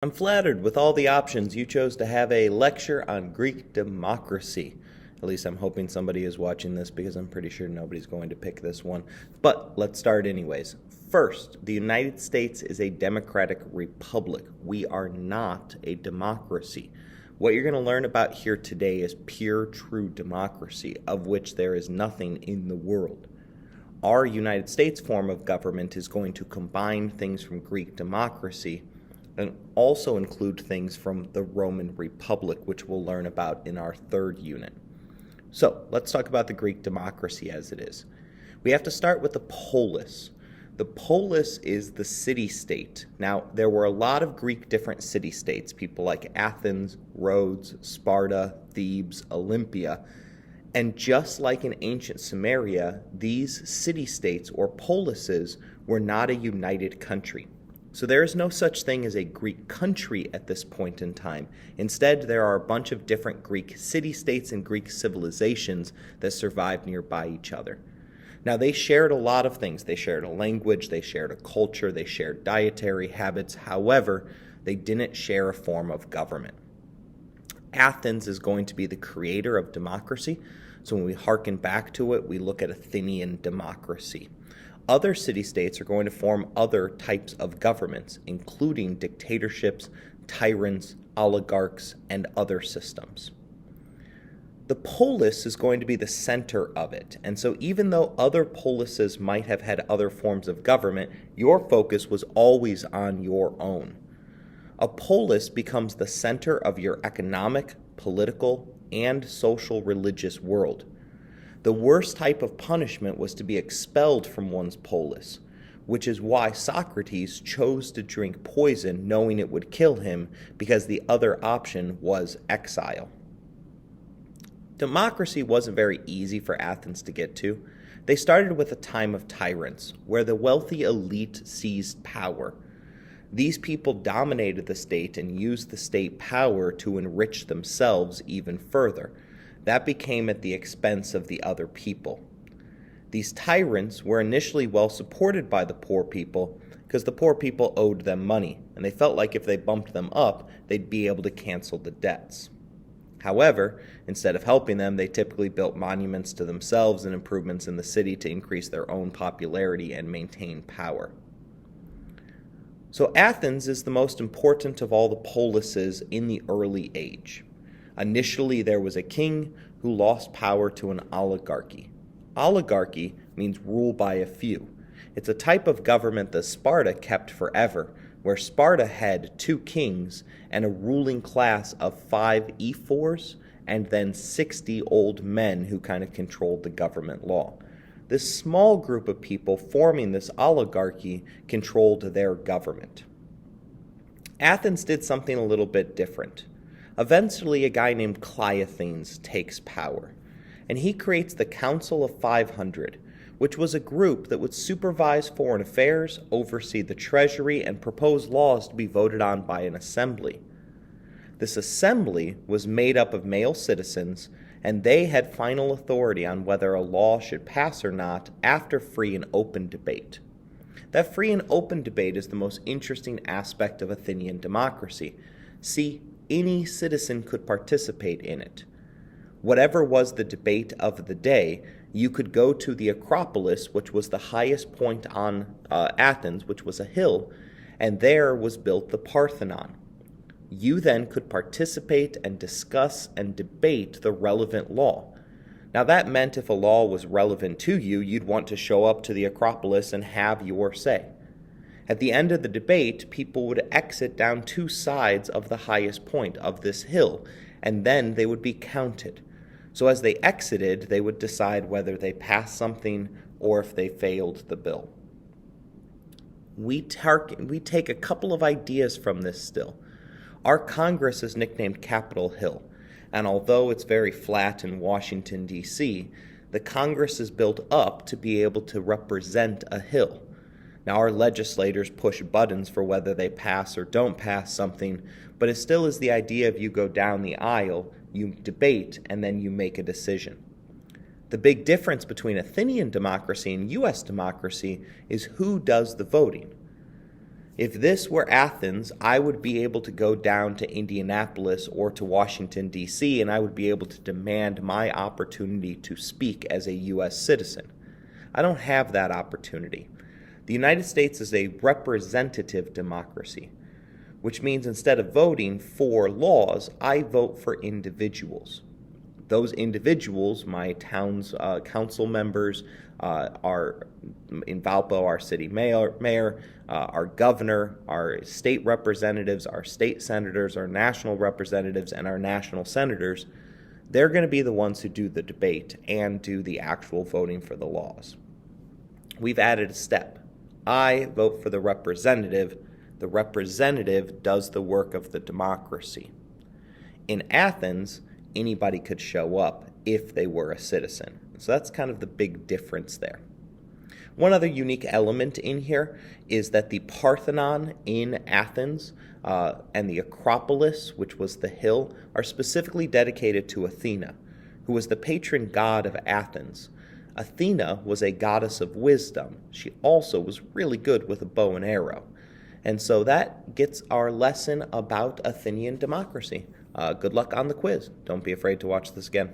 I'm flattered with all the options you chose to have a lecture on Greek democracy. At least I'm hoping somebody is watching this because I'm pretty sure nobody's going to pick this one. But let's start anyways. First, the United States is a democratic republic. We are not a democracy. What you're going to learn about here today is pure, true democracy, of which there is nothing in the world. Our United States form of government is going to combine things from Greek democracy and also include things from the Roman Republic, which we'll learn about in our third unit. So let's talk about the Greek democracy as it is. We have to start with the polis. The polis is the city-state. Now, there were a lot of Greek different city-states, people like Athens, Rhodes, Sparta, Thebes, Olympia. And just like in ancient Samaria, these city-states or polises were not a united country. So there is no such thing as a Greek country at this point in time. Instead, there are a bunch of different Greek city-states and Greek civilizations that survived nearby each other. Now, they shared a lot of things. They shared a language, they shared a culture, they shared dietary habits. However, they didn't share a form of government. Athens is going to be the creator of democracy. So when we hearken back to it, we look at Athenian democracy. Other city-states are going to form other types of governments, including dictatorships, tyrants, oligarchs, and other systems. The polis is going to be the center of it, and so even though other polises might have had other forms of government, your focus was always on your own. A polis becomes the center of your economic, political, and social religious world. The worst type of punishment was to be expelled from one's polis, which is why Socrates chose to drink poison knowing it would kill him, because the other option was exile. Democracy wasn't very easy for Athens to get to. They started with a time of tyrants, where the wealthy elite seized power. These people dominated the state and used the state power to enrich themselves even further. That became at the expense of the other people. These tyrants were initially well supported by the poor people because the poor people owed them money, and they felt like if they bumped them up, they'd be able to cancel the debts. However, instead of helping them, they typically built monuments to themselves and improvements in the city to increase their own popularity and maintain power. So Athens is the most important of all the polises in the early age. Initially, there was a king who lost power to an oligarchy. Oligarchy means rule by a few. It's a type of government that Sparta kept forever, where Sparta had 2 kings and a ruling class of 5 ephors and then 60 old men who kind of controlled the government law. This small group of people forming this oligarchy controlled their government. Athens did something a little bit different. Eventually, a guy named Cleisthenes takes power, and he creates the Council of 500, which was a group that would supervise foreign affairs, oversee the treasury, and propose laws to be voted on by an assembly. This assembly was made up of male citizens, and they had final authority on whether a law should pass or not after free and open debate. That free and open debate is the most interesting aspect of Athenian democracy. See, any citizen could participate in it. Whatever was the debate of the day, you could go to the Acropolis, which was the highest point on Athens, which was a hill, and there was built the Parthenon. You then could participate and discuss and debate the relevant law. Now that meant if a law was relevant to you, you'd want to show up to the Acropolis and have your say. At the end of the debate, people would exit down 2 sides of the highest point of this hill, and then they would be counted. So as they exited, they would decide whether they passed something or if they failed the bill. We take a couple of ideas from this still. Our Congress is nicknamed Capitol Hill, and although it's very flat in Washington, D.C., the Congress is built up to be able to represent a hill. Now, our legislators push buttons for whether they pass or don't pass something, but it still is the idea of you go down the aisle, you debate, and then you make a decision. The big difference between Athenian democracy and U.S. democracy is who does the voting. If this were Athens, I would be able to go down to Indianapolis or to Washington, D.C., and I would be able to demand my opportunity to speak as a U.S. citizen. I don't have that opportunity. The United States is a representative democracy, which means instead of voting for laws, I vote for individuals. Those individuals, my town's council members, are in Valpo, our city mayor, our governor, our state representatives, our state senators, our national representatives, and our national senators, they're going to be the ones who do the debate and do the actual voting for the laws. We've added a step. I vote for the representative does the work of the democracy. In Athens, anybody could show up if they were a citizen. So that's kind of the big difference there. One other unique element in here is that the Parthenon in Athens and the Acropolis, which was the hill, are specifically dedicated to Athena, who was the patron god of Athens. Athena was a goddess of wisdom. She also was really good with a bow and arrow. And so that gets our lesson about Athenian democracy. Good luck on the quiz. Don't be afraid to watch this again.